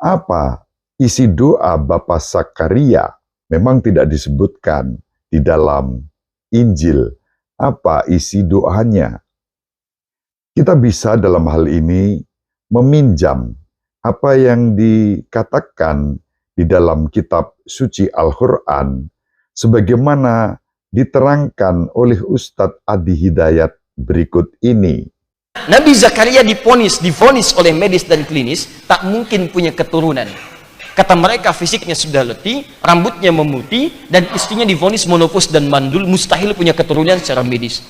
Apa isi doa Bapak Zakaria? Memang tidak disebutkan di dalam Injil apa isi doanya. Kita bisa dalam hal ini meminjam apa yang dikatakan di dalam kitab suci Al-Quran sebagaimana diterangkan oleh Ustadz Adi Hidayat berikut ini. Nabi Zakaria divonis oleh medis dan klinis tak mungkin punya keturunan. Kata mereka fisiknya sudah letih, rambutnya memutih, dan istrinya divonis monopos dan mandul, mustahil punya keturunan secara medis.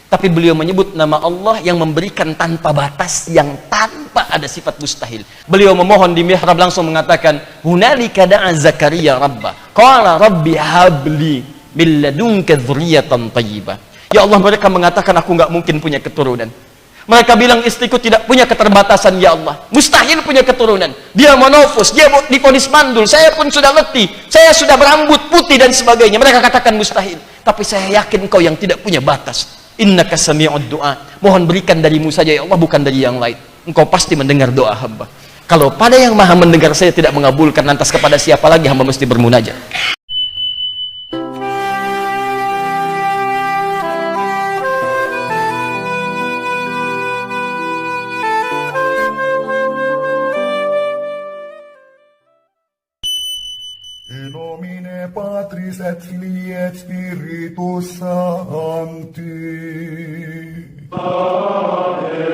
Tapi beliau menyebut nama Allah yang memberikan tanpa batas, yang tanpa ada sifat mustahil. Beliau memohon di mihrab langsung mengatakan, "Hunalika da'a Zakaria rabbah, qala rabbi habli min ladunka dzurriyyatan thayyibah." Ya Allah, mereka mengatakan aku nggak mungkin punya keturunan. Mereka bilang istriku tidak punya keterbatasan, ya Allah. Mustahil punya keturunan. Dia monofus, dia divonis mandul, saya pun sudah letih, saya sudah berambut putih dan sebagainya. Mereka katakan mustahil. Tapi saya yakin engkau yang tidak punya batas. Innaka sami'ud du'a. Mohon berikan darimu saja ya Allah, bukan dari yang lain. Engkau pasti mendengar doa hamba. Kalau pada yang maha mendengar saya tidak mengabulkan, lantas kepada siapa lagi hamba mesti bermunajat? In nomine Patris et Filii et Spiritus Sancti. Amen.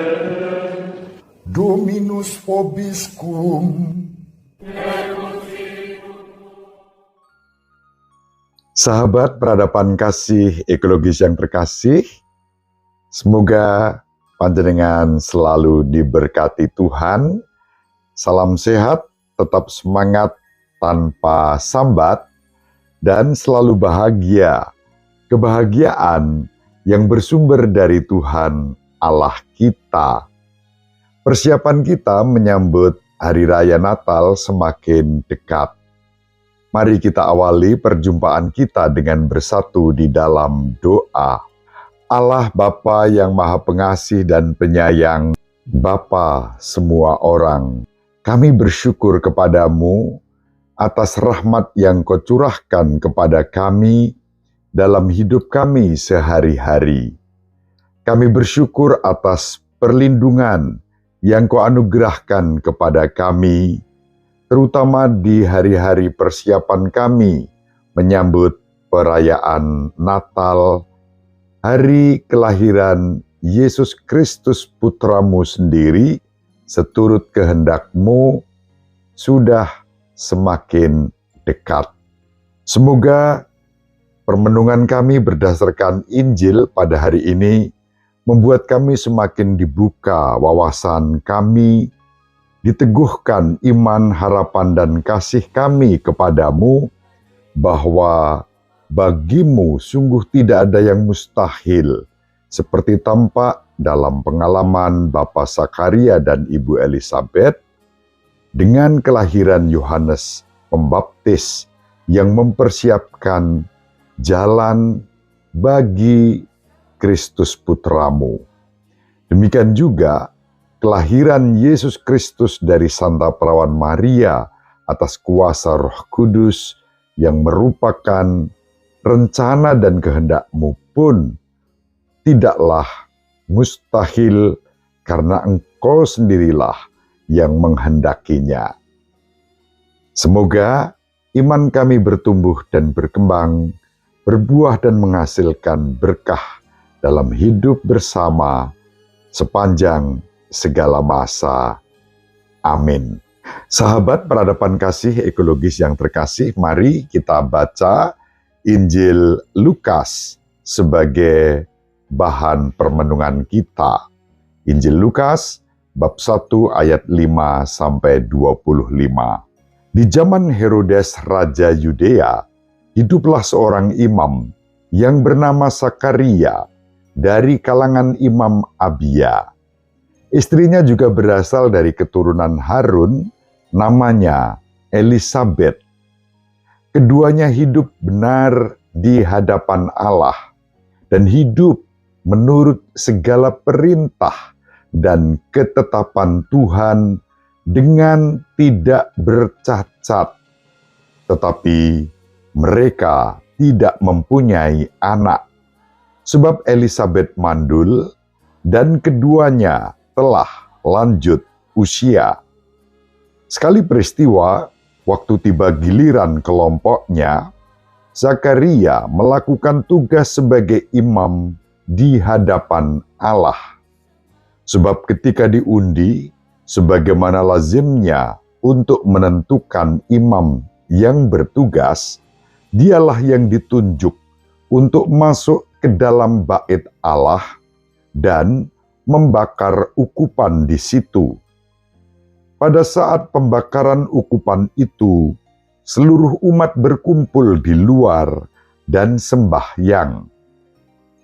Dominus vobiscum. Sahabat peradaban kasih ekologis yang terkasih, semoga panjenengan selalu diberkati Tuhan. Salam sehat, tetap semangat tanpa sambat, dan selalu bahagia. Kebahagiaan yang bersumber dari Tuhan Allah kita. Persiapan kita menyambut Hari Raya Natal semakin dekat. Mari kita awali perjumpaan kita dengan bersatu di dalam doa. Allah Bapa yang Maha Pengasih dan Penyayang, Bapa semua orang, kami bersyukur kepadamu atas rahmat yang Kau curahkan kepada kami dalam hidup kami sehari-hari. Kami bersyukur atas perlindungan yang Kau anugerahkan kepada kami, terutama di hari-hari persiapan kami menyambut perayaan Natal, hari kelahiran Yesus Kristus Putramu sendiri, seturut kehendak-Mu, sudah semakin dekat. Semoga permenungan kami berdasarkan Injil pada hari ini membuat kami semakin dibuka wawasan kami, diteguhkan iman, harapan, dan kasih kami kepadamu, bahwa bagimu sungguh tidak ada yang mustahil, seperti tampak dalam pengalaman Bapak Zakaria dan Ibu Elisabeth, dengan kelahiran Yohanes Pembaptis yang mempersiapkan jalan bagi Kristus Putramu. Demikian juga kelahiran Yesus Kristus dari Santa Perawan Maria atas kuasa Roh Kudus yang merupakan rencana dan kehendak-Mu pun tidaklah mustahil karena Engkau sendirilah yang menghendakinya. Semoga iman kami bertumbuh dan berkembang, berbuah dan menghasilkan berkah dalam hidup bersama sepanjang segala masa. Amin. Sahabat peradaban kasih ekologis yang terkasih, mari kita baca Injil Lukas sebagai bahan permenungan kita. Injil Lukas bab 1 ayat 5-25. Di zaman Herodes Raja Yudea, hiduplah seorang imam yang bernama Zakaria dari kalangan Imam Abia. Istrinya juga berasal dari keturunan Harun, namanya Elisabeth. Keduanya hidup benar di hadapan Allah dan hidup menurut segala perintah dan ketetapan Tuhan dengan tidak bercacat, tetapi mereka tidak mempunyai anak, sebab Elisabet mandul dan keduanya telah lanjut usia. Sekali peristiwa, waktu tiba giliran kelompoknya, Zakaria melakukan tugas sebagai imam di hadapan Allah. Sebab ketika diundi, sebagaimana lazimnya untuk menentukan imam yang bertugas, dialah yang ditunjuk untuk masuk ke dalam bait Allah dan membakar ukupan di situ. Pada saat pembakaran ukupan itu, seluruh umat berkumpul di luar dan sembahyang.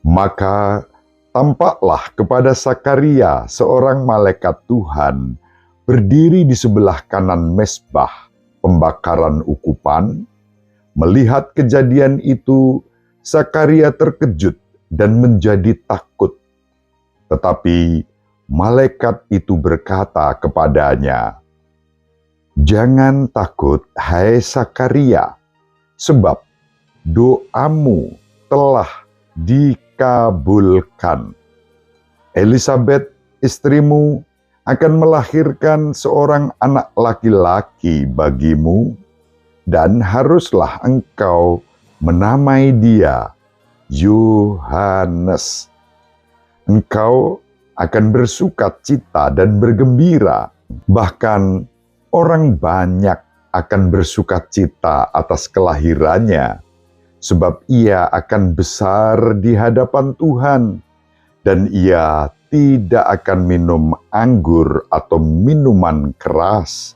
Maka tampaklah kepada Zakaria seorang malaikat Tuhan berdiri di sebelah kanan mezbah pembakaran ukupan. Melihat kejadian itu, Zakaria terkejut dan menjadi takut. Tetapi malaikat itu berkata kepadanya, "Jangan takut, hai Zakaria, sebab doamu telah dikabulkan. Elisabet, istrimu, akan melahirkan seorang anak laki-laki bagimu, dan haruslah engkau menamai dia Yohanes. Engkau akan bersukacita dan bergembira, bahkan orang banyak akan bersukacita atas kelahirannya, sebab ia akan besar di hadapan Tuhan, dan ia tidak akan minum anggur atau minuman keras.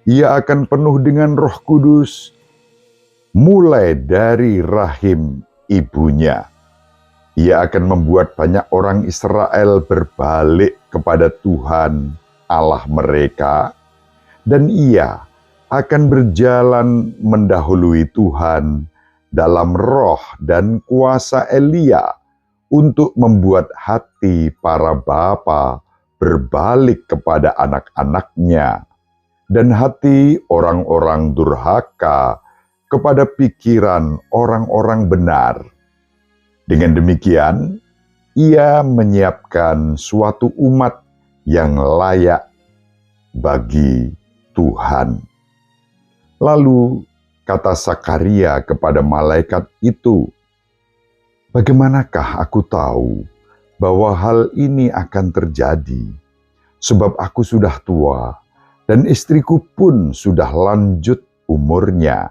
Ia akan penuh dengan Roh Kudus mulai dari rahim ibunya. Ia akan membuat banyak orang Israel berbalik kepada Tuhan Allah mereka, dan ia akan berjalan mendahului Tuhan dalam roh dan kuasa Elia untuk membuat hati para bapa berbalik kepada anak-anaknya, dan hati orang-orang durhaka kepada pikiran orang-orang benar. Dengan demikian, ia menyiapkan suatu umat yang layak bagi Tuhan." Lalu kata Zakaria kepada malaikat itu, "Bagaimanakah aku tahu bahwa hal ini akan terjadi? Sebab aku sudah tua, dan istriku pun sudah lanjut umurnya."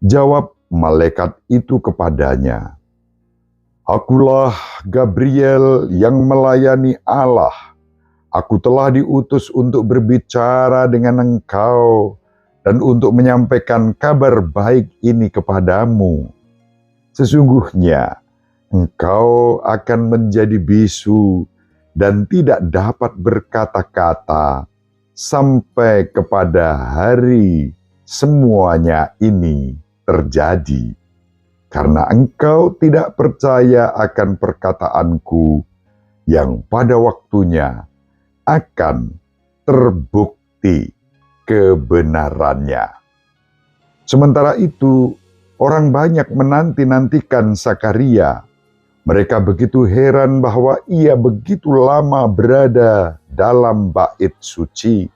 Jawab malaikat itu kepadanya, "Akulah Gabriel yang melayani Allah. Aku telah diutus untuk berbicara dengan engkau dan untuk menyampaikan kabar baik ini kepadamu. Sesungguhnya engkau akan menjadi bisu dan tidak dapat berkata-kata sampai kepada hari semuanya ini terjadi. Karena engkau tidak percaya akan perkataanku yang pada waktunya akan terbukti kebenarannya." Sementara itu, orang banyak menanti-nantikan Zakaria. Mereka begitu heran bahwa ia begitu lama berada dalam bait suci.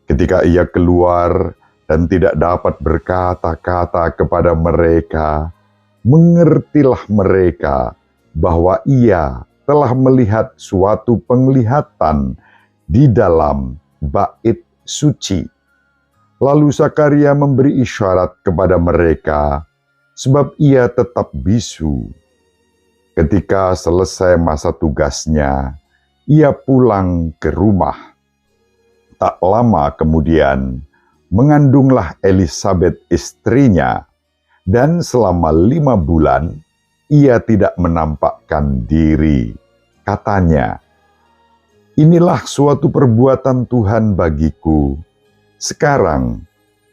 Ketika ia keluar dan tidak dapat berkata-kata kepada mereka, mengertilah mereka bahwa ia telah melihat suatu penglihatan di dalam bait suci. Lalu Zakaria memberi isyarat kepada mereka, sebab ia tetap bisu. Ketika selesai masa tugasnya, ia pulang ke rumah. Tak lama kemudian, mengandunglah Elisabet istrinya, dan selama 5 bulan ia tidak menampakkan diri. Katanya, "Inilah suatu perbuatan Tuhan bagiku. Sekarang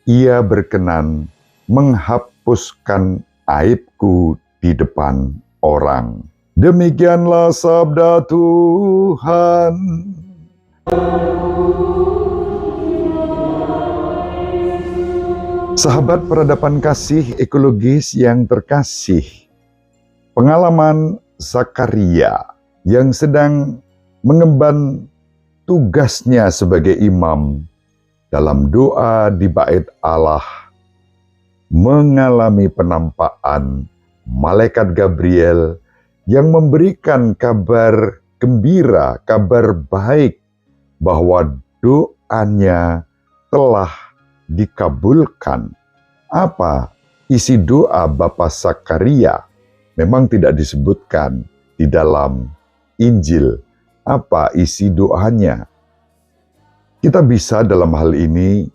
ia berkenan menghapuskan aibku di depan orang." Demikianlah sabda Tuhan. Sahabat peradaban kasih ekologis yang terkasih, pengalaman Zakaria yang sedang mengemban tugasnya sebagai imam dalam doa di Bait Allah mengalami penampakan malaikat Gabriel yang memberikan kabar gembira, kabar baik bahwa doanya telah dikabulkan. Apa isi doa Bapak Zakaria? Memang tidak disebutkan di dalam Injil apa isi doanya. Kita bisa dalam hal ini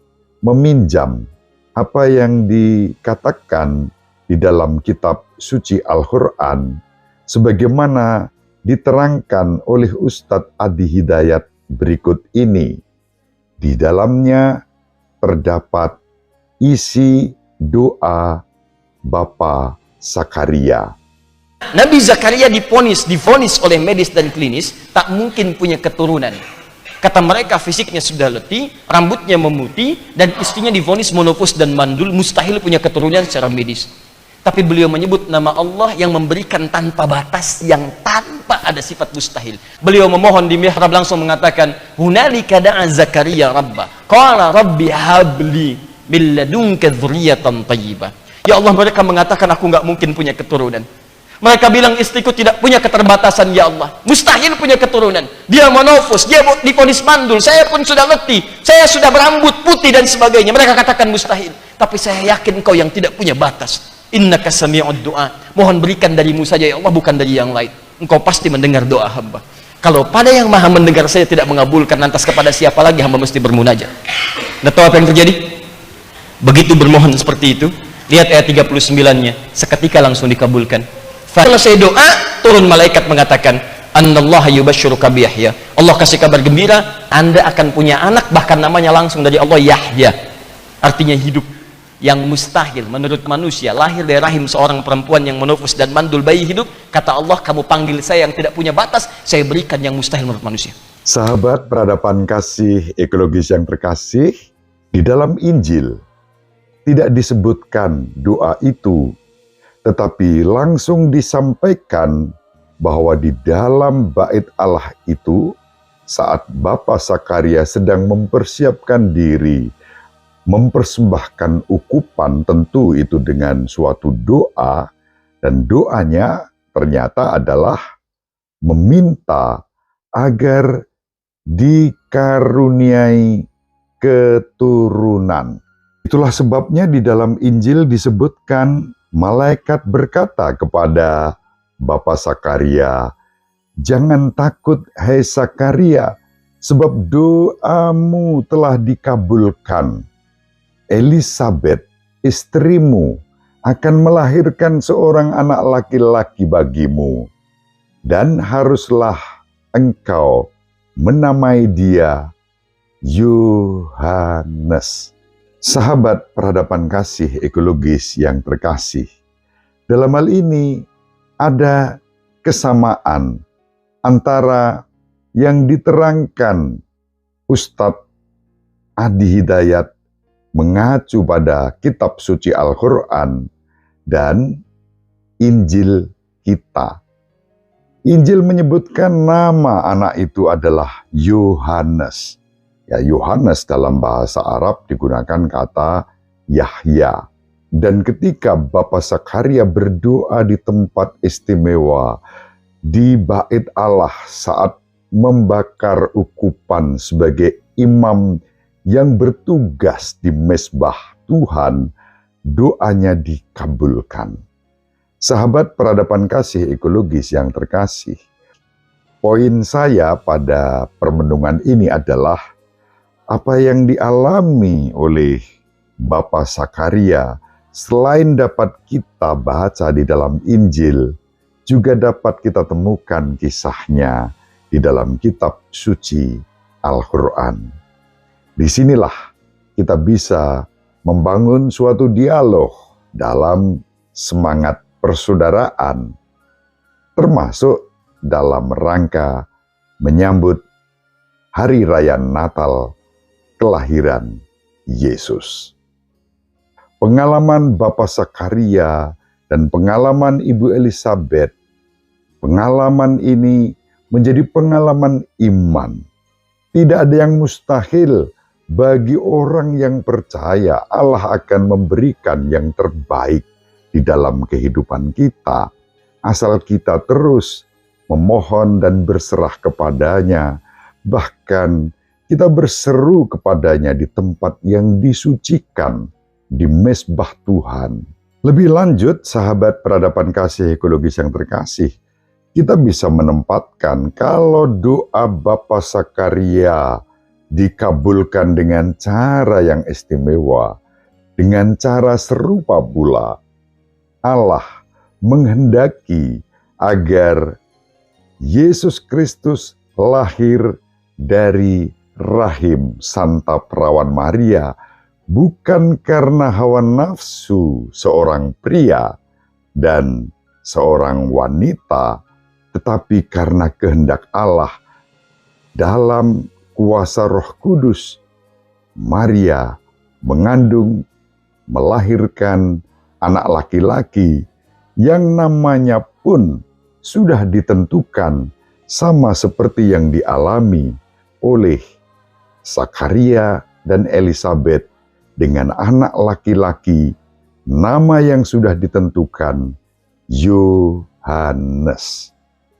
meminjam apa yang dikatakan di dalam kitab suci Al-Quran sebagaimana diterangkan oleh Ustadz Adi Hidayat berikut ini. Di dalamnya terdapat isi doa Bapak Zakaria. Nabi Zakaria divonis oleh medis dan klinis tak mungkin punya keturunan. Kata mereka fisiknya sudah letih, rambutnya memutih, dan istrinya divonis monopos dan mandul, mustahil punya keturunan secara medis. Tapi beliau menyebut nama Allah yang memberikan tanpa batas, yang tanpa ada sifat mustahil. Beliau memohon di mihrab langsung mengatakan, "Hunalika da'a Zakaria rabba, qala rabbi habli min ladunka dzurriyyatan thayyibah." Ya Allah, mereka mengatakan aku nggak mungkin punya keturunan. Mereka bilang istriku tidak punya keterbatasan, ya Allah. Mustahil punya keturunan. Dia monofus, dia divonis mandul, saya pun sudah letih, saya sudah berambut putih dan sebagainya. Mereka katakan mustahil. Tapi saya yakin engkau yang tidak punya batas. Innaka sami'ud du'a. Mohon berikan darimu saja ya Allah, bukan dari yang lain. Engkau pasti mendengar doa hamba. Kalau pada yang maha mendengar saya tidak mengabulkan, lantas kepada siapa lagi hamba mesti bermunajat? Nah, tahu apa yang terjadi? Begitu bermohon seperti itu, lihat ayat 39-nya, seketika langsung dikabulkan. Selesai doa, turun malaikat mengatakan, "Annallaha yubashshiruka bi Yahya." Allah kasih kabar gembira, Anda akan punya anak, bahkan namanya langsung dari Allah Yahya. Artinya hidup. Yang mustahil menurut manusia, lahir dari rahim seorang perempuan yang monofus dan mandul, bayi hidup, kata Allah, kamu panggil saya yang tidak punya batas, saya berikan yang mustahil menurut manusia. Sahabat peradaban kasih ekologis yang terkasih, di dalam Injil tidak disebutkan doa itu, tetapi langsung disampaikan bahwa di dalam Bait Allah itu, saat Bapak Zakaria sedang mempersiapkan diri, mempersembahkan ukupan, tentu itu dengan suatu doa, dan doanya ternyata adalah meminta agar dikaruniai keturunan. Itulah sebabnya di dalam Injil disebutkan malaikat berkata kepada Bapak Zakaria, "Jangan takut hai Zakaria, sebab doamu telah dikabulkan. Elisabet, istrimu, akan melahirkan seorang anak laki-laki bagimu, dan haruslah engkau menamai dia Yohanes." Sahabat peradaban kasih ekologis yang terkasih, dalam hal ini ada kesamaan antara yang diterangkan Ustadz Adi Hidayat mengacu pada kitab suci Al-Quran dan Injil kita. Injil menyebutkan nama anak itu adalah Yohanes. Ya, Yohanes dalam bahasa Arab digunakan kata Yahya. Dan ketika Bapak Zakaria berdoa di tempat istimewa, di Bait Allah saat membakar ukupan sebagai imam yang bertugas di mezbah Tuhan, doanya dikabulkan. Sahabat peradaban kasih ekologis yang terkasih, poin saya pada permenungan ini adalah apa yang dialami oleh Bapak Zakaria, selain dapat kita baca di dalam Injil, juga dapat kita temukan kisahnya di dalam kitab suci Al-Quran. Disinilah kita bisa membangun suatu dialog dalam semangat persaudaraan, termasuk dalam rangka menyambut Hari Raya Natal kelahiran Yesus. pengalaman Bapak Sakaria dan pengalaman Ibu Elizabeth, pengalaman ini menjadi pengalaman iman. Tidak ada yang mustahil bagi orang yang percaya Allah akan memberikan yang terbaik di dalam kehidupan kita, asal kita terus memohon dan berserah kepadanya, bahkan kita berseru kepadanya di tempat yang disucikan, di mezbah Tuhan. Lebih lanjut, sahabat peradaban kasih ekologis yang terkasih, kita bisa menempatkan kalau doa Bapak Sakaria dikabulkan dengan cara yang istimewa, dengan cara serupa pula, Allah menghendaki agar Yesus Kristus lahir dari rahim Santa Perawan Maria, bukan karena hawa nafsu seorang pria dan seorang wanita, tetapi karena kehendak Allah. Dalam kuasa Roh Kudus, Maria mengandung, melahirkan anak laki-laki yang namanya pun sudah ditentukan sama seperti yang dialami oleh Sakaria dan Elizabeth dengan anak laki-laki, nama yang sudah ditentukan, Yohanes.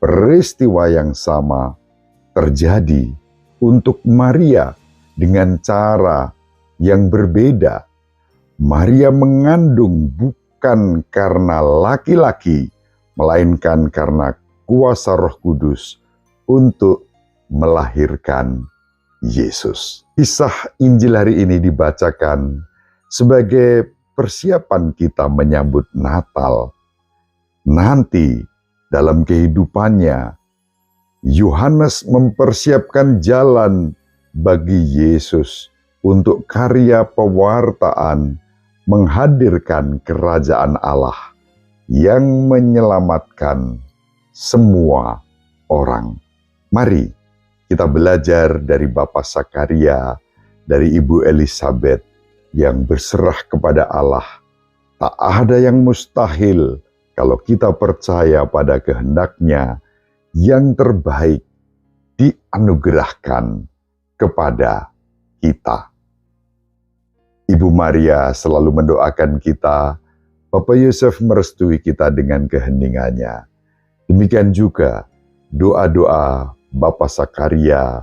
Peristiwa yang sama terjadi untuk Maria dengan cara yang berbeda. Maria mengandung bukan karena laki-laki, melainkan karena kuasa Roh Kudus untuk melahirkan Yesus. Kisah Injil hari ini dibacakan sebagai persiapan kita menyambut Natal. Nanti dalam kehidupannya, Yohanes mempersiapkan jalan bagi Yesus untuk karya pewartaan menghadirkan kerajaan Allah yang menyelamatkan semua orang. Mari kita belajar dari Bapak Sakaria, dari Ibu Elizabeth yang berserah kepada Allah. Tak ada yang mustahil kalau kita percaya pada kehendak-Nya. Yang terbaik dianugerahkan kepada kita. Ibu Maria selalu mendoakan kita, Bapak Yosef merestui kita dengan keheningannya. Demikian juga doa-doa Bapak Sakaria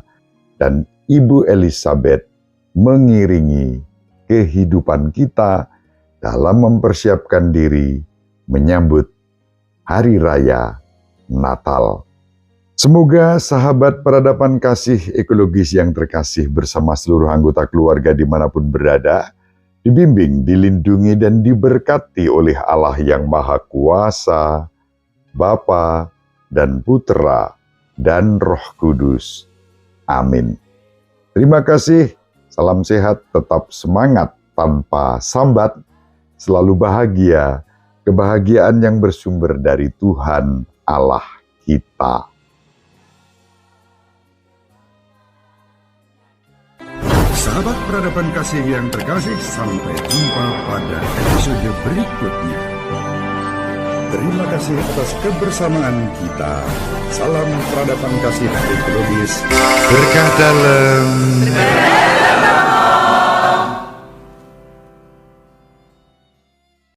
dan Ibu Elizabeth mengiringi kehidupan kita dalam mempersiapkan diri menyambut Hari Raya Natal. Semoga sahabat peradaban kasih ekologis yang terkasih bersama seluruh anggota keluarga dimanapun berada, dibimbing, dilindungi, dan diberkati oleh Allah yang Maha Kuasa, Bapa dan Putra dan Roh Kudus. Amin. Terima kasih, salam sehat, tetap semangat tanpa sambat, selalu bahagia, kebahagiaan yang bersumber dari Tuhan Allah kita. Sahabat peradaban kasih yang terkasih, sampai jumpa pada episode berikutnya. Terima kasih atas kebersamaan kita. Salam peradaban kasih ekologis. Berkah dalam